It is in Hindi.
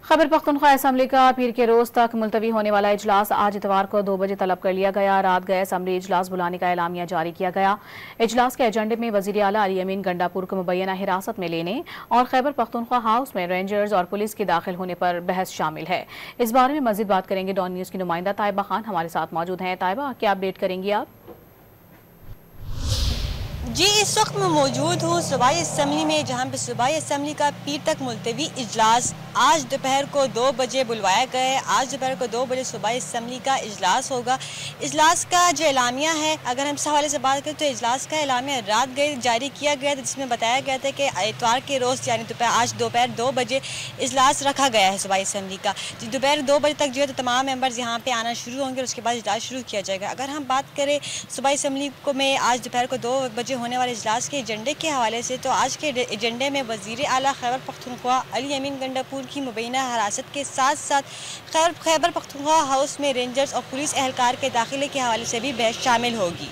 खैबर पख्तूनख्वा असम्बली का पीर के रोज तक मुलतवी होने वाला इजलास आज इतवार को 2 बजे तलब कर लिया गया। रात गए असम्बली इजलास बुलाने का एलामिया जारी किया गया। इजलास के एजेंडे में वजीर आला अली अमीन गंडापुर को मुबैना हिरासत में लेने और खैबर पख्तूनख्वा हाउस में रेंजर्स और पुलिस के दाखिल होने पर बहस शामिल है। इस बारे में मजीद बात करेंगे डॉन न्यूज की नुमाइंदा ताइबा खान हमारे साथ मौजूद हैं। ताइबा, क्या अपडेट करेंगी आप? जी, इस वक्त मैं मौजूद हूँ सूबाई असम्बली में, जहाँ पे सूबाई असम्बली का पीर तक मुलतवी इजलास आज दोपहर को 2 बजे बुलवाया गया है। आज दोपहर को 2 बजे सूबाई असम्बली का इजलास होगा। इजलास का जो एलामिया है, अगर हम इस हवाले से बात करें तो इजलास का एलामिया रात गए जारी किया गया था, जिसमें बताया गया था कि इतवार के रोज़ यानी आज दोपहर 2 बजे इजलास रखा गया है सूबाई असम्बली का। दोपहर 2 बजे तक जो है तो तमाम मेंबर्स यहाँ पे आना शुरू होंगे और उसके बाद इजलास शुरू किया जाएगा। अगर हम बात करें सूबाई असम्बली को में आज दोपहर को 2 बजे होने वाले इजलास के एजेंडे के हवाले से, तो आज के एजेंडे में वज़ीर आला खैबर पख्तूनख्वा अली अमीन गंडापुर की मुबैना हिरासत के साथ साथ खैबर पख्तूनख्वा हाउस में रेंजर्स और पुलिस एहलकार के दाखिले के हवाले से भी बहस शामिल होगी।